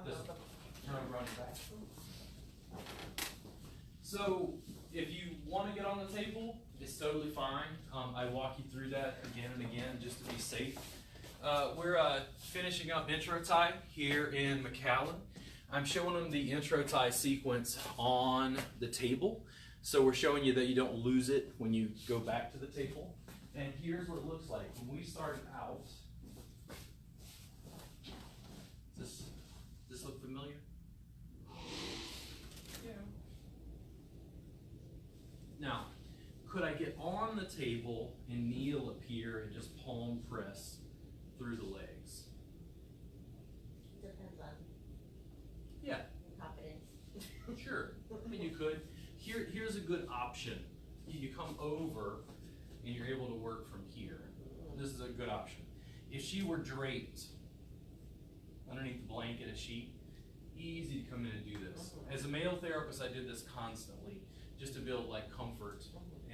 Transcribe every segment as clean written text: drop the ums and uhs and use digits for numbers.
Just turn over on your back. So if you want to get on the table, it's totally fine. I walk you through that again and again just to be safe. We're finishing up intro tie here in McAllen. I'm showing them the intro tie sequence on the table. So we're showing you that you don't lose it when you go back to the table. And here's what it looks like. When we started out, does this look familiar? Yeah. Now, could I get on the table and kneel up here and just palm press through the legs? Depends on confidence. Sure. I mean, you could. Here's a good option. You come over and you're able to work from here. This is a good option. If she were draped underneath the blanket, a sheet, easy to come in and do this. As a male therapist, I did this constantly just to build like comfort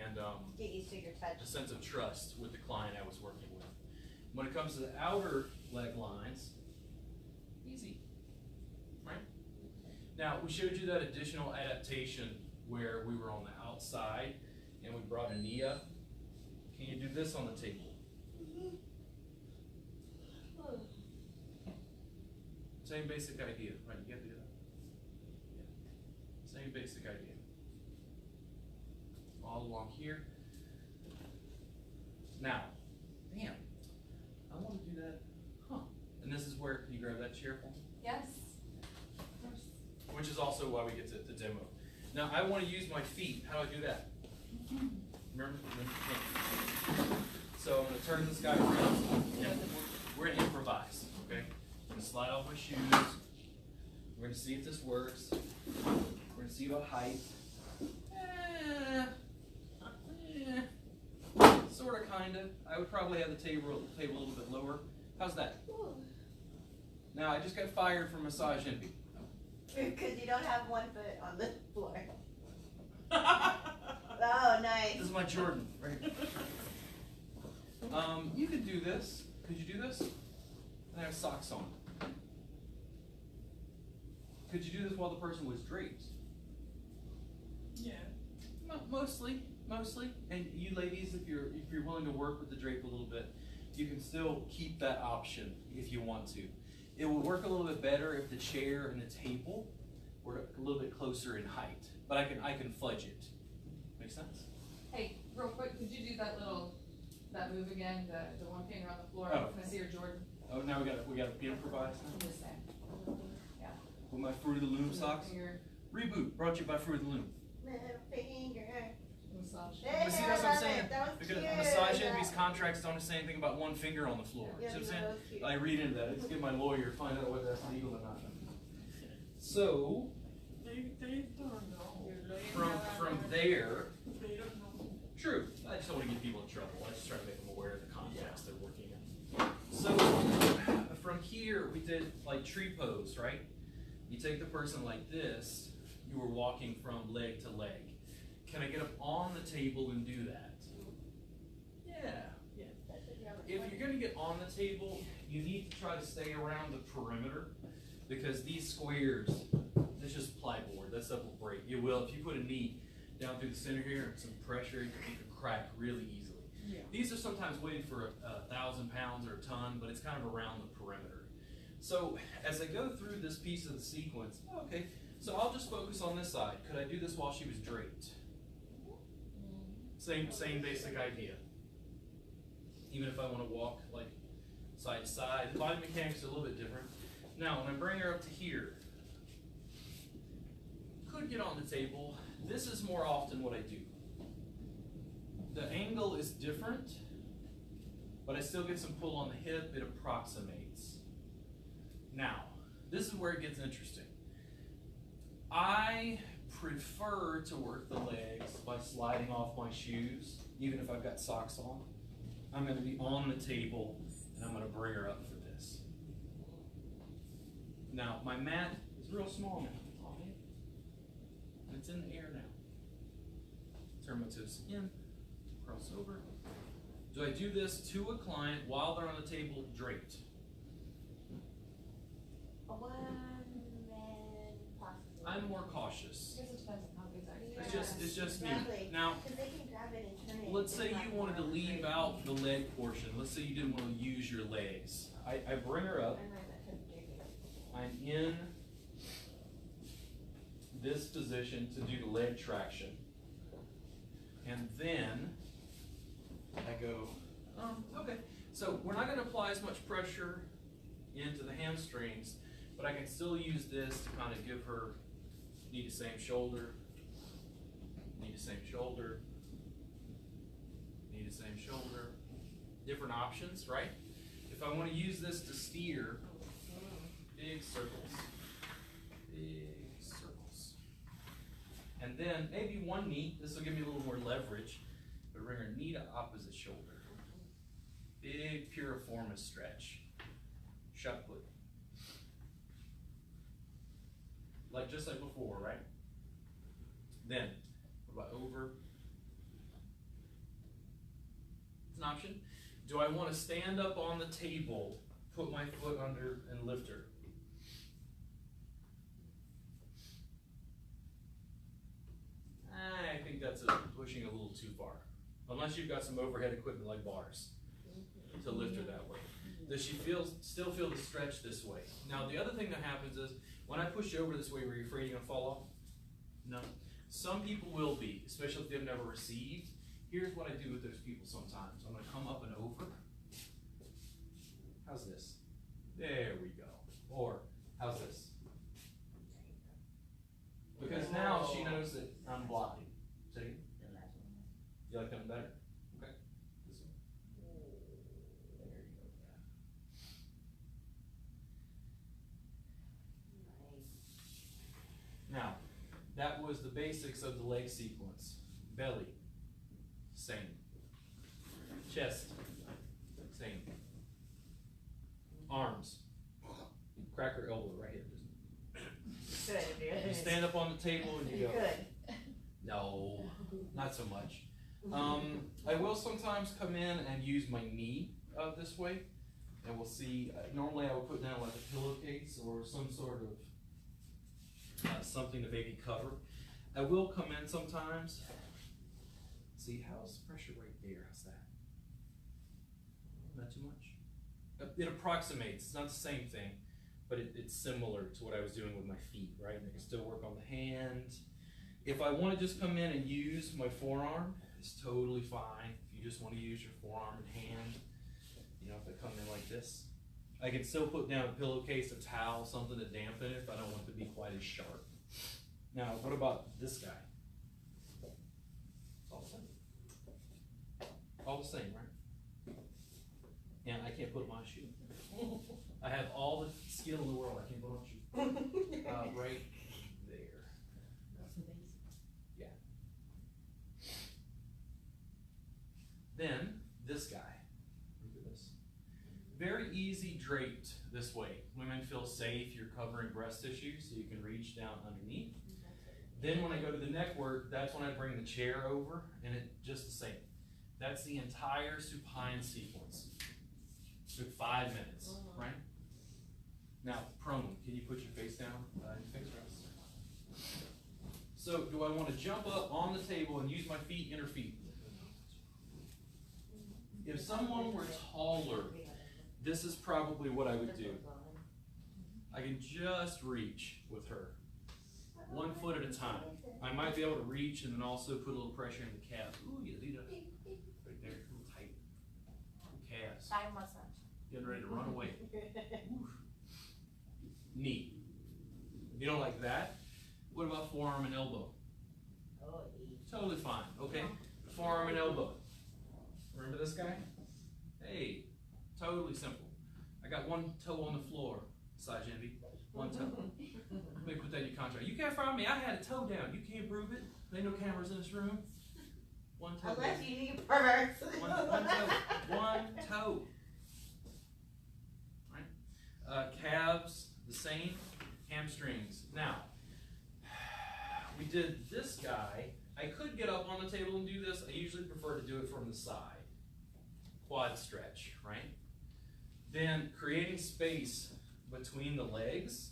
and get used to your touch. a sense of trust with the client I was working with. When it comes to the outer leg lines, easy, right? Now, we showed you that additional adaptation where we were on the outside and we brought a knee up. Can you do this on the table? Same basic idea, right? You get to do that. Yeah. Same basic idea. All along here. Now, damn, I want to do that. Huh. And this is where, can you grab that chair for me? Yes. Which is also why we get to the demo. Now, I want to use my feet. How do I do that? Remember? So I'm going to turn this guy around. And we're going to improvise, okay? I'm going to slide off my shoes. We're going to see if this works. We're going to see about height. Sort of, kind of. I would probably have the table a little bit lower. How's that? Now, I just got fired from Massage Envy. Because you don't have one foot on the floor. Oh, nice. This is my Jordan, right? You could do this. Could you do this? And I have socks on. Could you do this while the person was draped? Yeah. Mostly. And you ladies, if you're willing to work with the drape a little bit, you can still keep that option if you want to. It would work a little bit better if the chair and the table were a little bit closer in height, but I can fudge it. Make sense? Hey, real quick, could you do that move again? The one finger on the floor. Oh. Can I see your Jordan? Oh, now we got to improvise. I'm just saying. Yeah. With my Fruit of the Loom socks. Finger Reboot brought to you by Fruit of the Loom. Middle finger. massage. Hey, But see, that's what I'm saying. That was Because cute. Massage Envy's contracts don't say anything about one finger on the floor. Yeah, See what I'm that saying? was cute. I read into that. Let's get my lawyer to find out whether that's legal or not. So from there, true. I just don't want to get people in trouble. I just try to make them aware of the context they're working in. So from here, we did like tree pose, right? You take the person like this. You were walking from leg to leg. Can I get up on the table and do that? Yeah. If you're going to get on the table, you need to try to stay around the perimeter because these squares, it's just plyboard. That stuff will break. It will. If you put a knee down through the center here and some pressure, you can crack really easily. Yeah. These are sometimes weighted for 1,000 pounds or a ton, but it's kind of around the perimeter. So as I go through this piece of the sequence, okay, so I'll just focus on this side. Could I do this while she was draped? Same basic idea. Even if I want to walk like side to side, the body mechanics are a little bit different. Now, when I bring her up to here, could get on the table. This is more often what I do. The angle is different, but I still get some pull on the hip. It approximates. Now, this is where it gets interesting. I prefer to work the legs by sliding off my shoes, even if I've got socks on. I'm going to be on the table, and I'm going to bring her up for this. Now, my mat is real small now, and it's in the air now. Turn my toes in, cross over. Do I do this to a client while they're on the table draped? cautious. I guess it depends on how big that is. It's just me. Exactly. Now, Because they can grab it and turn it. let's say It's you like wanted to more leave free. out the leg portion. Let's say you didn't want to use your legs. I bring her up. I'm in this position to do the leg traction. And then I go, okay. So we're not going to apply as much pressure into the hamstrings, but I can still use this to kind of give her knee to same shoulder, knee to same shoulder, knee to same shoulder. Different options, right? If I want to use this to steer, big circles, big circles. And then maybe one knee, this will give me a little more leverage, but bring her knee to opposite shoulder. Big Piriformis stretch. Shut put. Just like before, right? Then, what about over? It's an option. Do I want to stand up on the table, put my foot under, and lift her? I think that's pushing a little too far. Unless you've got some overhead equipment like bars to lift her that way. Does she still feel the stretch this way? Now the other thing that happens is, when I push you over this way, were you afraid you're gonna fall off? No. Some people will be, especially if they've never received. Here's what I do with those people sometimes. I'm gonna come up and over. How's this? There we go. Or, how's this? Because now she knows that I'm blocking. See? You like that better? Okay. This one. There you go. Now, that was the basics of the leg sequence. Belly, same. Chest, same. Arms, crack her elbow right here. Good, You stand up on the table and you go. Good. No, not so much. I will sometimes come in and use my knee this way, and we'll see. Normally I would put down like a pillowcase or some sort of something to maybe cover. I will come in sometimes. See, how's pressure right there? How's that? Not too much? It approximates. It's not the same thing, but it's similar to what I was doing with my feet, right? And I can still work on the hand. If I want to just come in and use my forearm, it's totally fine. If you just want to use your forearm and hand, you know, if I come in like this, I can still put down a pillowcase, a towel, something to dampen it if I don't want it to be quite as sharp. Now, what about this guy? It's all the same. All the same, right? And I can't put on my shoe. I have all the skill in the world. I can't put on a shoe. Right there. Yeah. Then this guy. Look at this. Very easy draped this way. Women feel safe. You're covering breast tissue, so you can reach down underneath. Then when I go to the neck work, that's when I bring the chair over, and it just the same. That's the entire supine sequence. Took 5 minutes, right? Now, prone. Can you put your face down? Face rest. So, do I want to jump up on the table and use my feet, inner feet? If someone were taller, this is probably what I would do. I can just reach with her. 1 foot at a time. I might be able to reach and then also put a little pressure in the calves. Ooh, you do that. Right there, a little tight. Calves. Thigh massage. Getting ready to run away. Ooh. Knee. If you don't like that, what about forearm and elbow? Totally fine, okay? Forearm and elbow. Remember this guy? Hey, totally simple. I got 1 toe on the floor, Saj Envy. 1 toe. Let me put that in your contract. You can't fire me. I had a toe down. You can't prove it. There ain't no cameras in this room. 1 toe. Unless you need perverts. One toe. 1 toe. Right? Calves, the same. Hamstrings. Now, we did this guy. I could get up on the table and do this. I usually prefer to do it from the side. Quad stretch, right? Then creating space between the legs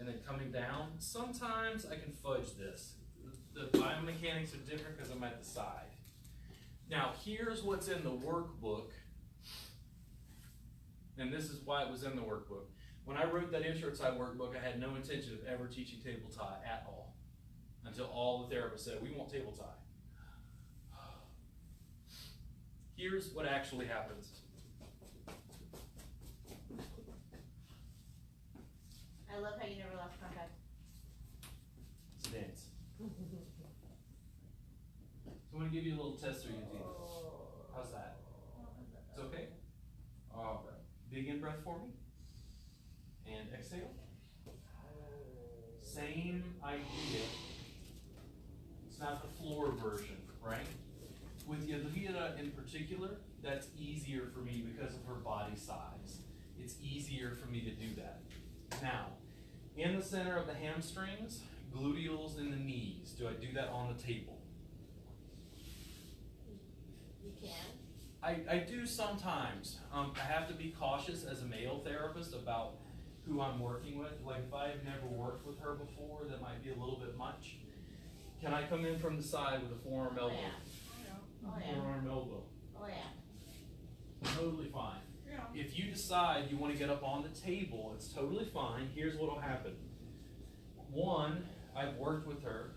and then coming down. Sometimes I can fudge this. The biomechanics are different because I'm at the side. Now here's what's in the workbook, and this is why it was in the workbook. When I wrote that inshort side workbook, I had no intention of ever teaching table tie at all, until all the therapists said, we want table tie. Here's what actually happens. I love how you never lost contact. It's a dance. So I'm going to give you a little test through your teeth. How's that? It's okay? All right. Big in breath for me. And exhale. Same idea. It's not the floor version, right? With Yadvira in particular, that's easier for me because of her body size. It's easier for me to do that. Now, in the center of the hamstrings, gluteals in the knees. Do I do that on the table? You can. I do sometimes. I have to be cautious as a male therapist about who I'm working with. Like if I've never worked with her before, that might be a little bit much. Can I come in from the side with a forearm elbow? Oh yeah. Forearm elbow. Oh yeah. Totally fine. Yeah. If you decide you want to get up on the table, it's totally fine. Here's what will happen. One, I've worked with her.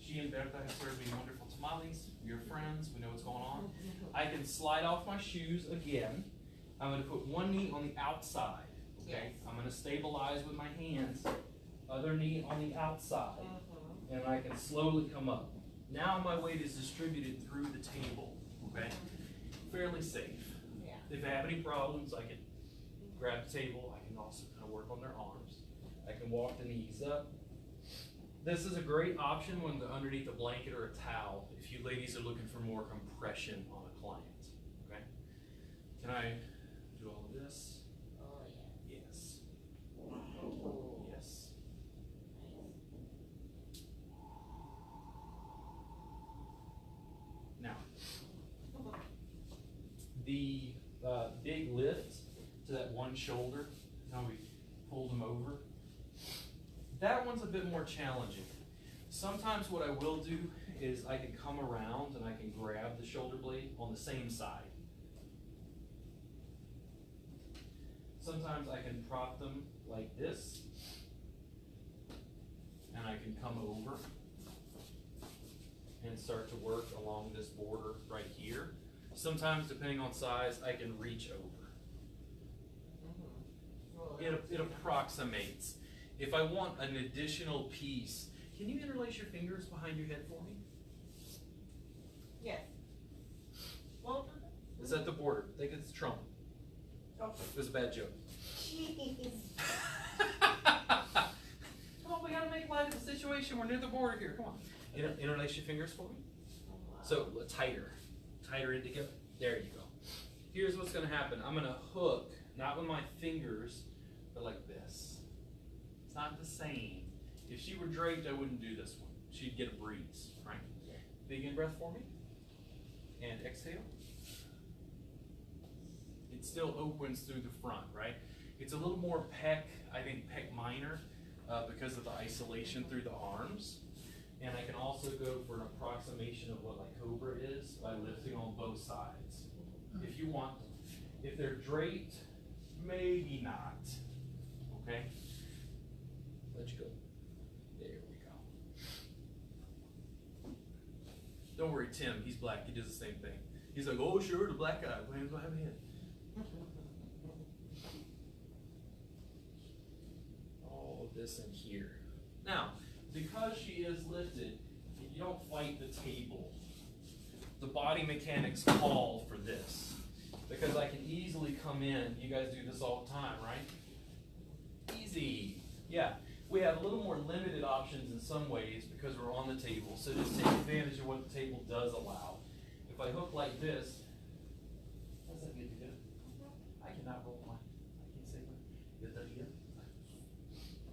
She and Berta have served me wonderful tamales. We're friends. We know what's going on. I can slide off my shoes again. I'm going to put one knee on the outside. Okay. Yes. I'm going to stabilize with my hands. Other knee on the outside. And I can slowly come up. Now my weight is distributed through the table. Okay. Fairly safe. Yeah. If I have any problems, I can grab the table. I can also kind of work on their arms. I can walk the knees up. This is a great option when they're underneath a blanket or a towel if you ladies are looking for more compression on a client. Okay? Can I do all of this? Oh yeah. Yes. Oh. Yes. Now, the big lift to that one shoulder, how we pulled them over, that one's a bit more challenging. Sometimes what I will do is I can come around and I can grab the shoulder blade on the same side. Sometimes I can prop them like this, and I can come over and start to work along this border right here. Sometimes, depending on size, I can reach over. It approximates. If I want an additional piece, can you interlace your fingers behind your head for me? Yes. Well, It's at the border. I think it's Trump. oh. It was a bad joke. Jeez. Come on, we gotta make light of the situation. We're near the border here. Come on. Interlace your fingers for me. So tighter in together. There you go. Here's what's gonna happen. I'm gonna hook, not with my fingers, but like this. It's not the same. If she were draped, I wouldn't do this one. She'd get a breeze, right? Big in breath for me. And exhale. It still opens through the front, right? It's a little more pec, I think pec minor, because of the isolation through the arms. And I can also go for an approximation of what like Cobra is by lifting on both sides. If you want, if they're draped, maybe not. Okay? Let you go. There we go. Don't worry, Tim, he's black, he does the same thing. He's like, oh sure, the black guy, hands behind my head. All of this in here. Now, because she is lifted, you don't fight the table. The body mechanics call for this. Because I can easily come in, you guys do this all the time, right? Easy. Yeah, we have a little more limited options in some ways because we're on the table, so just take advantage of what the table does allow. If I hook like this, how's that get good? I cannot roll my, I can't say my, get that again?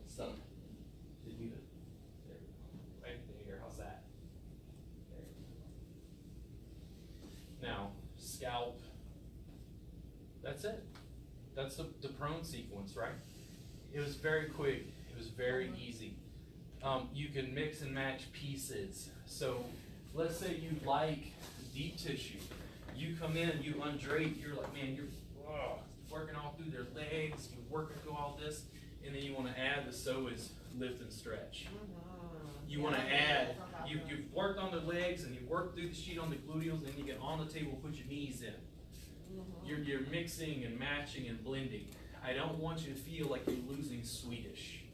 Stop. Did you do it? There we go. Right there, how's that? There we go. Now, scalp. That's it. That's the prone sequence, right? It was very quick. It was very easy. You can mix and match pieces. So let's say you like deep tissue. You come in, you undrape, you're like, man, you're working all through their legs, you're working through all this, and then you want to add the psoas lift and stretch. You want to add, you've worked on the legs and you've worked through the sheet on the gluteals, and you get on the table, put your knees in. You're mixing and matching and blending. I don't want you to feel like you're losing Swedish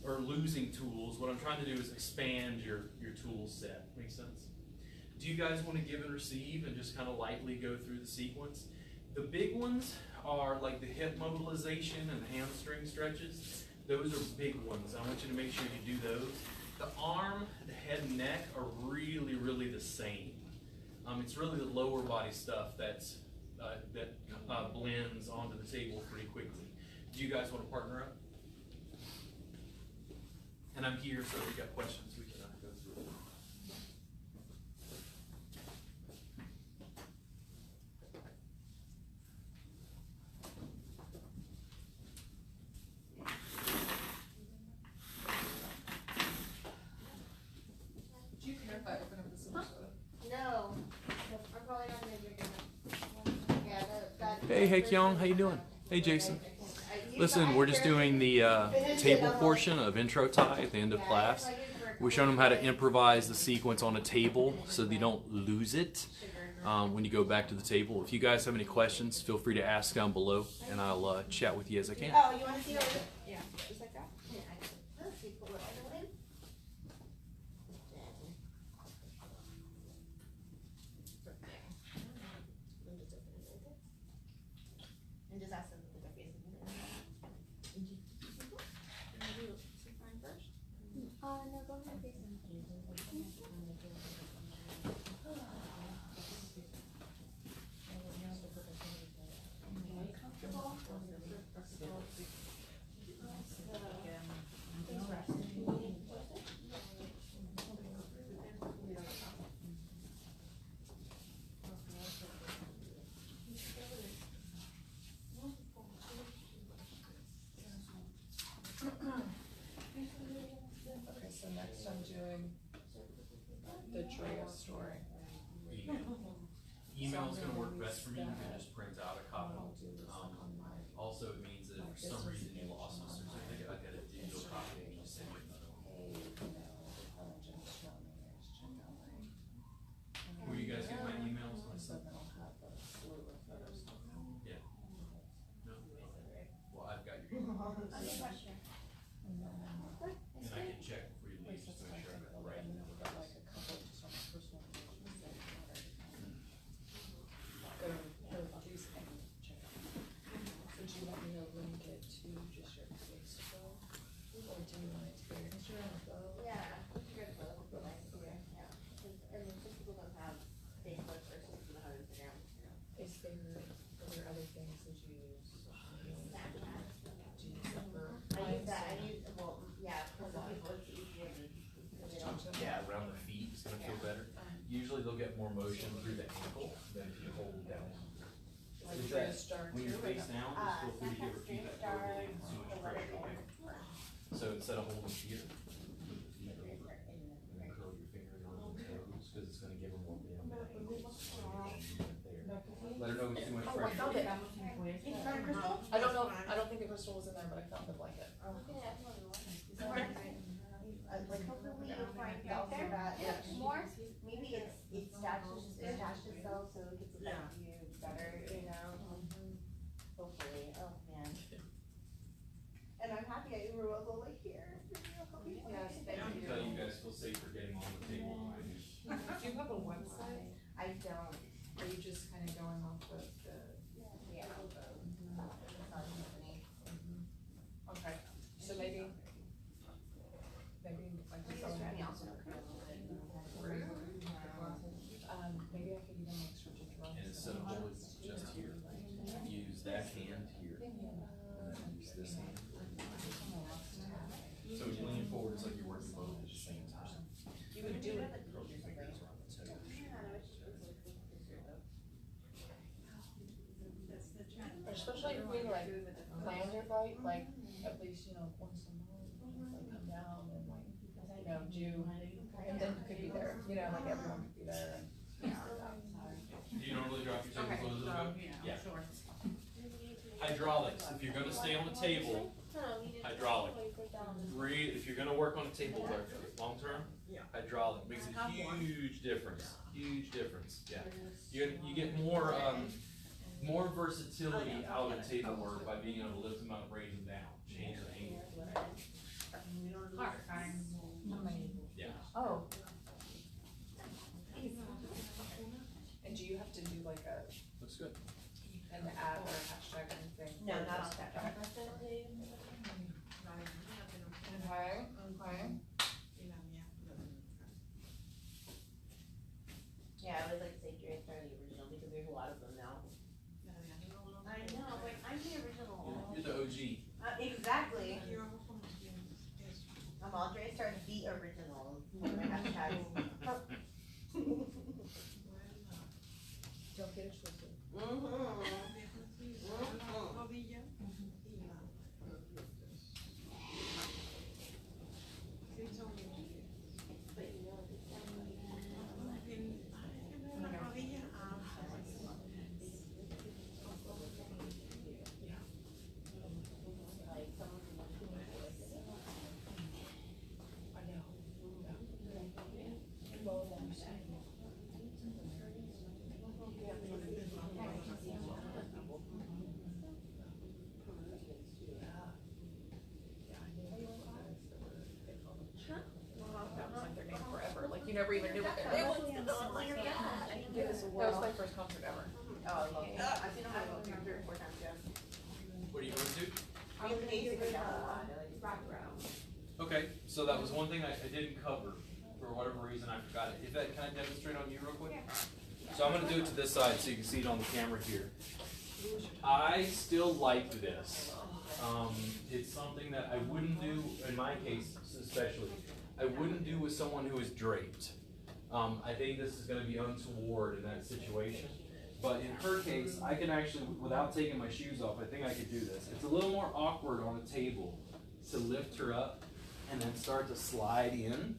or losing tools. What I'm trying to do is expand your tool set. Make sense? Do you guys want to give and receive and just kind of lightly go through the sequence? The big ones are like the hip mobilization and hamstring stretches. Those are big ones. I want you to make sure you do those. The arm, the head and neck are really, really the same. It's really the lower body stuff that blends onto the table pretty quickly. Do you guys want to partner up? And I'm here, so if you've got questions, we can go through it. Do you care if I open up the soda? No, I'm probably not gonna drink it. Yeah, that. Hey Kyung, how you doing? Hey Jason. Listen, we're just doing the table portion of intro tie at the end of class. We're showing them how to improvise the sequence on a table so that you don't lose it when you go back to the table. If you guys have any questions, feel free to ask down below, and I'll chat with you as I can. Oh, you want to see what? Yeah, just like that. Yeah, let's see, pull it all the way. And just ask them to put their face in it. No, go ahead, face him. Okay, so next I'm doing the Drea story. Email is going to work best for me. You can just print out a copy. Also, it means that if for some reason you lost a certificate, I get a digital copy and just send you another one. Will you guys get my emails? Yeah. No? Well, I've got your email. And I can check before you leave just to make sure I got the right email address. Would you want me to link it to just your Facebook, or do you want it to be your Instagram or both? Yeah, good both, but like, yeah. I mean, some people don't have Facebook or some people don't have Instagram. Is there other things that you use? Snapchat. Do you use that for? I use that, well, yeah, for some people it's easier because they don't. Yeah, around the feet is going to feel better. Usually they'll get more motion through the ankle than if you hold it down. Like Is Drea that, Star when you're too, or face no? down, just feel free to give her feedback verbally and so much pressure away. So instead of holding here, put the feet over and then curl your fingers on the toes because it's going to give her more bend in the ankles. Let her know it's too much Oh, I pressure. found it. It's not crystal? I don't know, I don't think the crystal was in there, but I found the blanket. Like hopefully you'll find out there that More? maybe it stashes itself so it gets back to you better, you know? Hopefully, oh man. And I'm happy I Uber was all like here. Yes, thank I can you. tell you guys feel safer getting on the table. Do you have a website? I don't. Are you just kind of going off of the? Yeah. Okay, so maybe like we saw that. Maybe I could even make sure to draw. And instead of holding just here, use that hand here, and then use this hand. So when you lean forward, it's like you're working both at the same time. You would do it. Curl your fingers around the toes. plantar fight, like at least, you know, once a month, like come down and like, you know, do, and then could be there, you know, like everyone could be there and. Do you normally drop your table clothes a little bit? Yeah. Hydraulics, if you're gonna stay on the table, hydraulic. Breathe, if you're gonna work on a table long term, hydraulic makes a huge difference. Huge difference. Yeah. You get more more versatility out of table work by being able to lift them up, raise them down, change the angle. Yeah. Oh. And do you have to do like a, Looks good. an ad or a hashtag or anything? No, not on that. Okay, okay. Yeah, I would like to say Jerry started the original because there's a lot of them now. I know, like, I'm the original. You're the OG. Exactly. I'm all Dre started the original. My hashtag. Don't get it twisted. Never even knew what their name was. That was my first concert ever. Oh, I love it. I've seen them like 3 or 4 times, yeah. What are you going to? I mean, basically down a lot. I like to Okay, so that was one thing I didn't cover. For whatever reason, I forgot it. Can I demonstrate on you real quick? So I'm going to do it to this side so you can see it on the camera here. I still like this. It's something that I wouldn't do, in my case especially, I wouldn't do with someone who is draped. I think this is going to be untoward in that situation. But in her case, I can actually, without taking my shoes off, I think I could do this. It's a little more awkward on a table to lift her up and then start to slide in.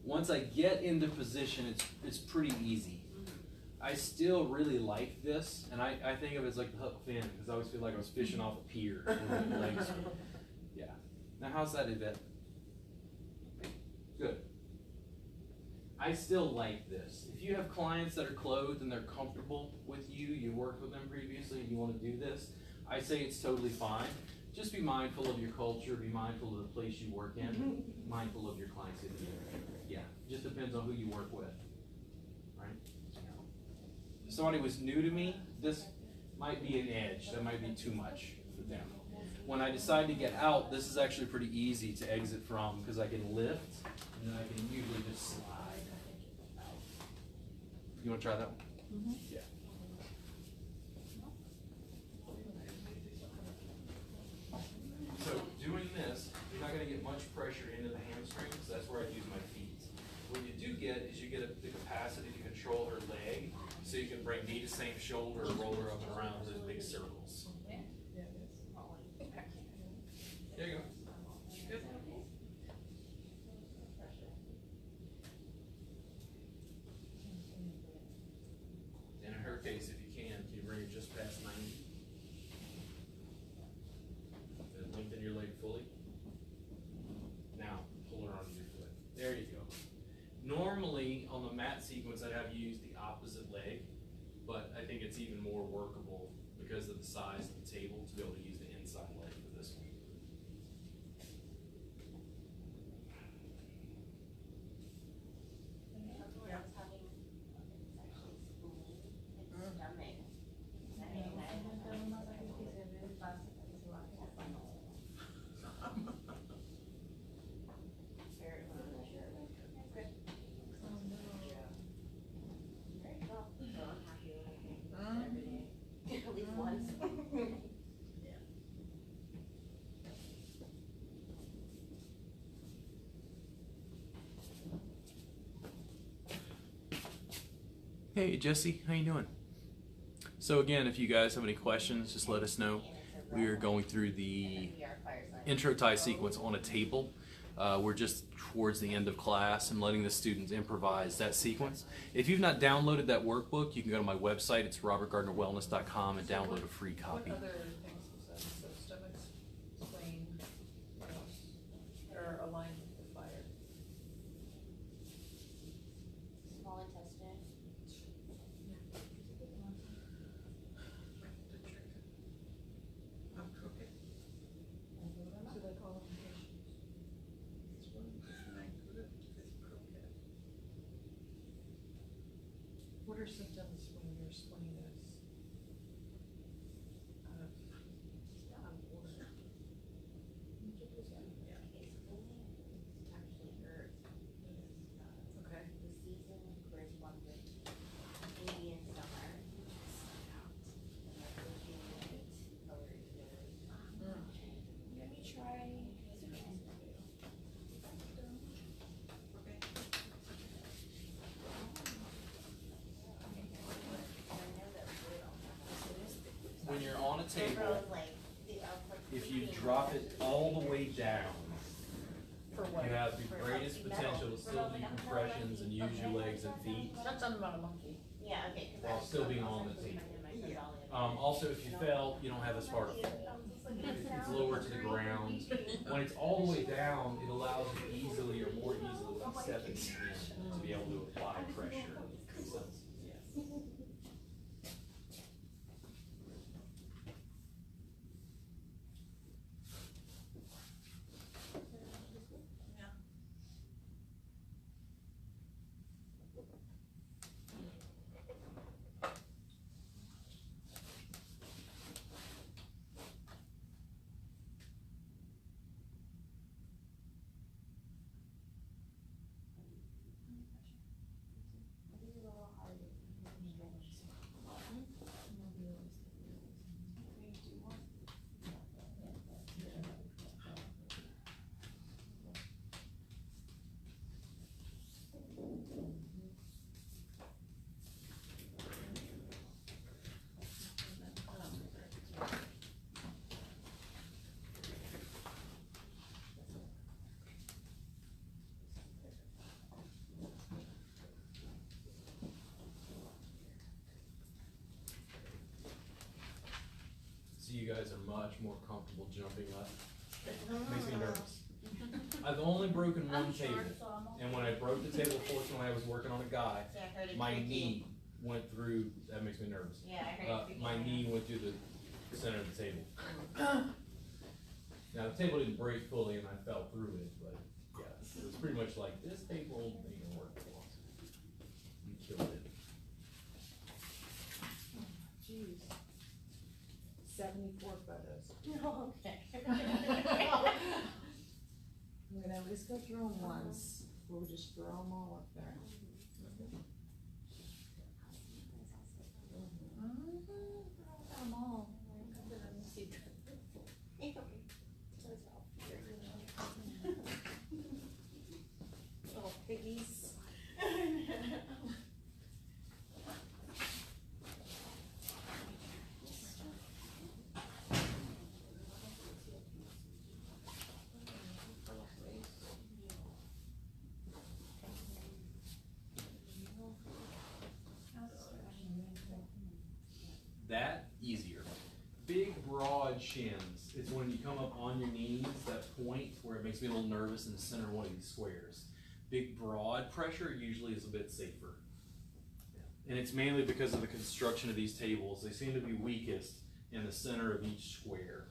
Once I get into position, it's pretty easy. I still really like this, and I think of it as like the hook fin, because I always feel like I was fishing off a pier. And my legs, yeah. Now how's that, Yvette? Good. I still like this. If you have clients that are clothed and they're comfortable with you, you worked with them previously, and you want to do this, I say it's totally fine. Just be mindful of your culture, be mindful of the place you work in, mindful of your clients. Yeah, just depends on who you work with, right? If somebody was new to me, this might be an edge. That might be too much for them. When I decide to get out, this is actually pretty easy to exit from because I can lift and then I can usually just slide out. You want to try that one? Mm-hmm. Yeah. So doing this, you're not going to get much pressure into the hamstrings. That's where I use my feet. What you do get is you get the capacity to control her leg, so you can bring knee to same shoulder, roll her up and around those big circles. There you go. Good. And in her case, if you can you bring it just past 90? Then lengthen your leg fully. Now, pull her onto your foot. There you go. Normally, on the mat sequence, I'd have you use the opposite leg, but I think it's even more workable because of the size of the table to be able to use the inside leg for this one. At least once. Hey Jesse, how you doing? So again, if you guys have any questions, just let us know. we are going through the We are fire sign. intro tie sequence on a table. We're just towards the end of class and letting the students improvise that sequence. If you've not downloaded that workbook, you can go to my website. It's robertgardnerwellness.com and download a free copy. What other things besides the stomach's spleen, what else are aligned with the fire? Small intestine. So they call them patients. What are symptoms when your spleen is out of order? Actually hurt. Okay. The season corresponds with Indian summer. And like looking at colors there. Let me try. When you're on a table, Like, if you drop it all the way down, For what? you have the greatest potential to still do compressions and use your legs and feet That's something about a monkey. Yeah, okay. 'Cause I while was still being also on the putting table. my Carpal in. Also, if you fell, you don't have as far to fall. It's lower to the ground. When it's all the way down, it allows you easily or more easily than 7 to be able to apply pressure. So, so you guys are much more comfortable jumping up. Makes me nervous. I've only broken one table, and when I broke the table, fortunately I was working on a guy. Yeah, I heard it My creaking. knee went through, that makes me nervous. Yeah, I heard it creaking. My knee went through the center of the table. Now, the table didn't break fully and I fell through it, but yeah, it was pretty much like, this table ain't gonna work for us. You killed it. Jeez. 74 photos. Okay. I'm gonna at least go through them once. We'll just throw them all up there. Them all. Little piggies. That, easier. Big, broad shins. It's when you come up on your knees, that point where it makes me a little nervous in the center of one of these squares. Big, broad pressure usually is a bit safer. And it's mainly because of the construction of these tables. They seem to be weakest in the center of each square.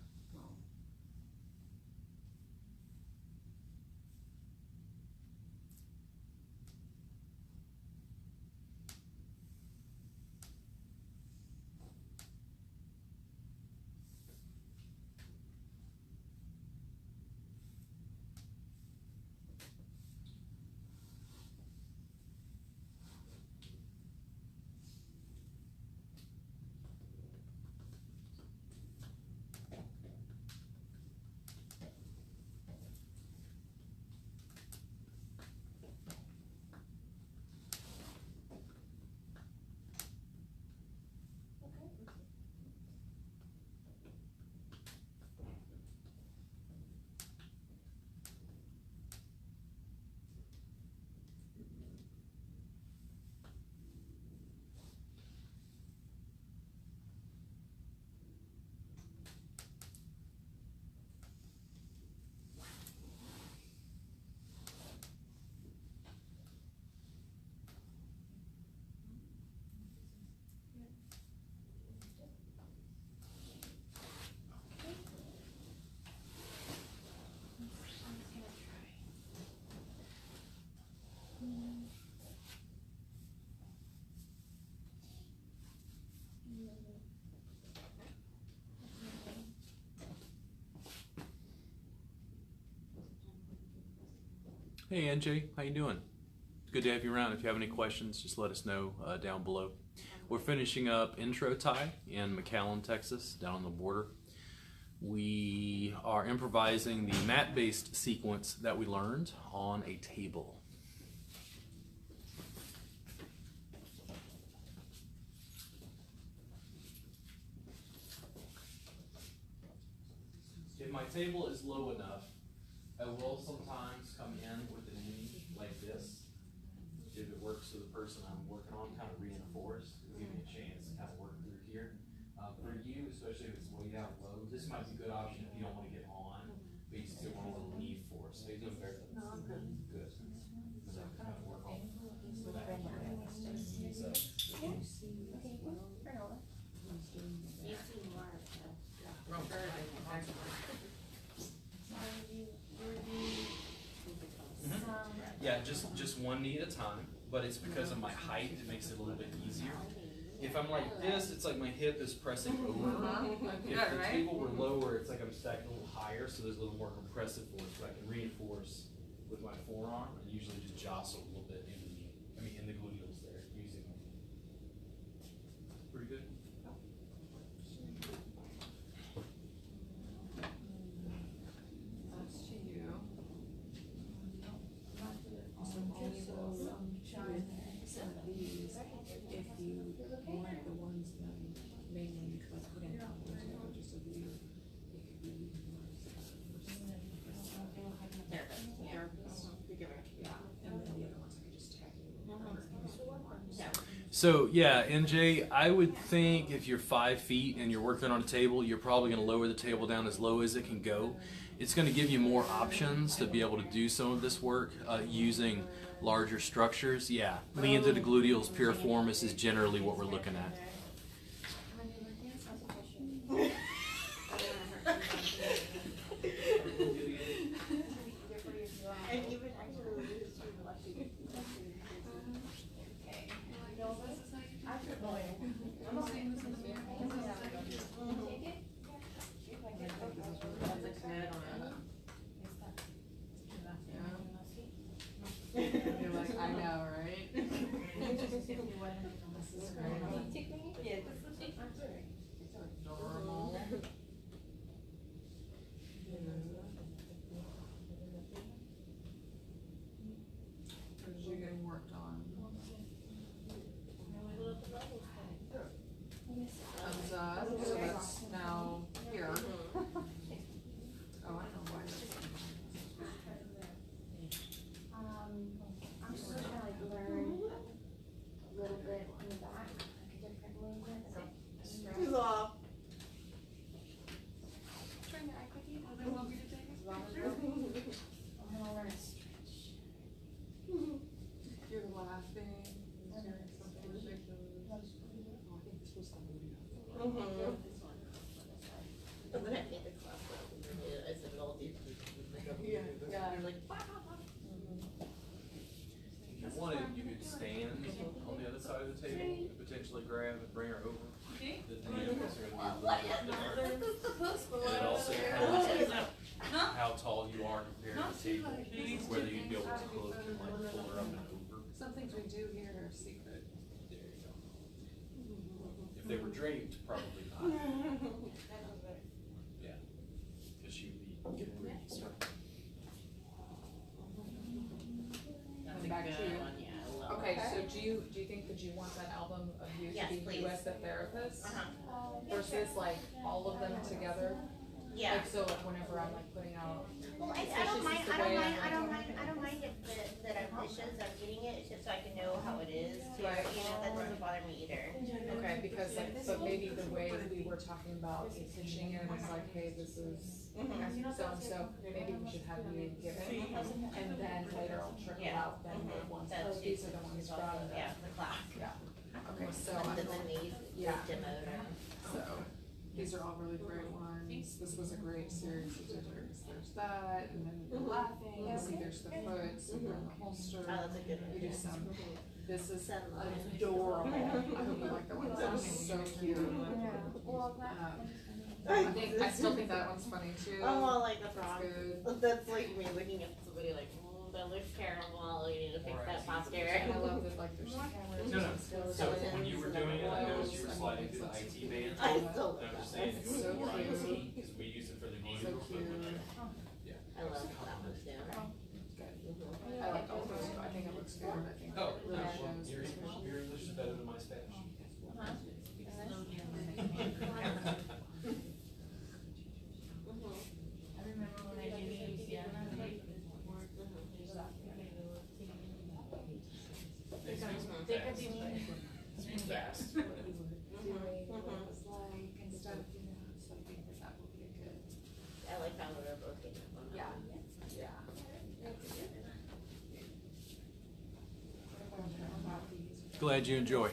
Hey NJ, how you doing? Good to have you around. If you have any questions, just let us know down below. We're finishing up intro Thai in McAllen, Texas, down on the border. We are improvising the mat-based sequence that we learned on a table. If my table is low enough, I will sometimes come in with a knee like this. If it works for the person I'm working on, kind of reinforce, give me a chance to kind of work through here. For you, especially if it's way down low, this might be a good option if you don't want to get on, but you still want a little knee force. So you're doing better. No, I'm good. Good. So kind of work on the back. So, yeah, just one knee at a time, but it's because of my height, it makes it a little bit easier. If I'm like this, it's like my hip is pressing over. If the table were lower, it's like I'm stacked a little higher, so there's a little more compressive force, but I can reinforce with my forearm and usually just jostle a little bit in the knee. I mean in the gluteals there, using them. Pretty good? So yeah, NJ, I would think if you're 5 feet and you're working on a table, you're probably going to lower the table down as low as it can go. It's going to give you more options to be able to do some of this work using larger structures. Yeah, lean into the gluteals, piriformis is generally what we're looking at. You're like, I know, right? Normal. Because you're getting worked on. Thumbs up, so that's now here. Oh, I know why. I'm just trying to like learn a little bit on the back, like a different movement. So off. Trying to act like you know they want me to take it. I'm gonna learn a stretch. You're laughing. And then I made the class I said it all deep. Yeah. You're like, If you wanted, you could stand on the other side of the table and potentially grab and bring her over. The dynamics are going to be a little bit different. And it also depends on how tall you are compared to the table, whether you'd be able to hook and like pull her up and over. Some things we do here are secret. There you go. If they were draped, probably not. Yeah, because she would be getting released. Back to you. Okay, so do you think that you want that album of you Yes, to be please. you as the therapist versus like all of them together? yeah. Like so, like whenever I'm like putting out. Well, I don't mind if that I'm vicious, I'm eating it, it's just so I can know how it is, too, Right. you know, that doesn't bother me either. Okay, because like, but maybe the way we were talking about pitching it is like, hey, this is so maybe we should have you give it, and then later I'll trickle out then the ones, oh, these are the ones from the. Yeah, the class. Yeah, okay, so And I'm, then the knees, yeah. demoed. so, these are all really great ones, this was a great series of pictures, there's that, and then the laughing, see there's the foot, so you're in the holster. Oh, that's a good one. We do some, this is adorable, I hope you like that one, that's so cute. I still think that one's funny too. Oh, well, like, that's That's wrong. good. That's like me looking at somebody like, that looks terrible, you need to fix that And posture. I love that like there's cameras. No, no. and skills So and when you were doing it, I noticed you were sliding through the IT band. And I'm just saying, if you So were cute. IT, because we use it for the So view. cute. Yeah. I love that one too. I like all those, I think it looks good, I think Oh, it no, really well, shows. your English is better than my Spanish. I remember when I did Louisiana, they could be Speak fast. What he would do, what it was like and stuff, you know, so I think that would be a good. I like how we're both getting up on that. Yeah. Yeah. Glad you enjoy.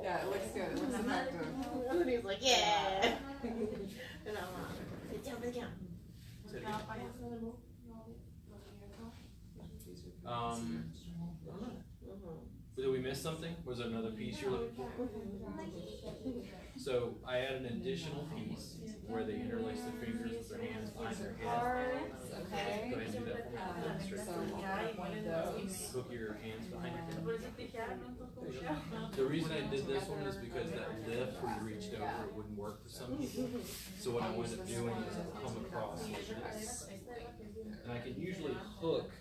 Yeah, it looks good, it looks effective. And he's like, yeah. And I'm like, sit down. Did we miss something? Was there another piece you're looking for? So I added an additional piece where they interlace their fingers with their hands behind their head. Okay. Go ahead and do that for me. So one of those. Hook your hands behind your head. The reason I did this one is because that lift where you reached over, it wouldn't work for some people. So what I wound up doing is I come across like this. And I can usually hook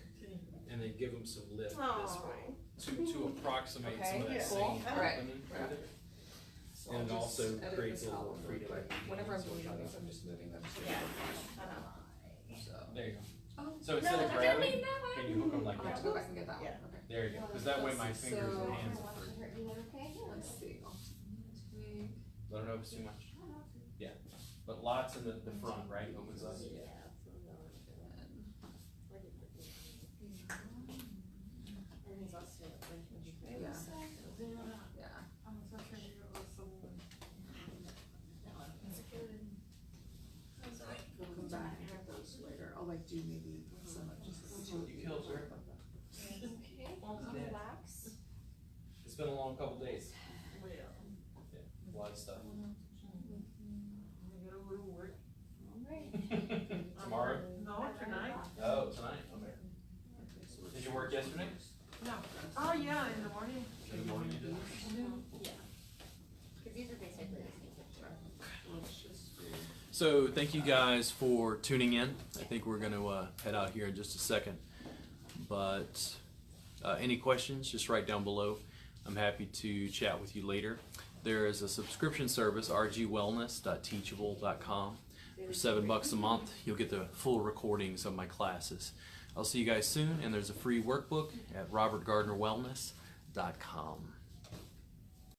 and then give them some lift this way to approximate some of that Okay, same cool. Alright. opening Right. with it. So And it I'll also just edit creates a this little out freedom. real quick. Whenever I'm doing these, I'm just moving them. So. There you go. Oh. So instead of grabbing, can you hook them like I'll have that? to go back and get that one, Yeah. okay. There you go, because that way my fingers and hands are free. Let's see. Let them know if it's too much. Yeah, but lots in the front, right, opens up. We'll come back and get those later. I'll like do maybe some of just. You killed her. It's been a long couple days. Yeah, a lot of stuff. Tomorrow? No, tonight. Oh, tonight, okay. Did you work yesterday? No. Oh, yeah, in the morning. In the morning you did? Cause these are basically the same. So thank you guys for tuning in. I think we're going to head out here in just a second. But any questions, just write down below. I'm happy to chat with you later. There is a subscription service, rgwellness.teachable.com. For $7 a month, you'll get the full recordings of my classes. I'll see you guys soon, and there's a free workbook at robertgardnerwellness.com.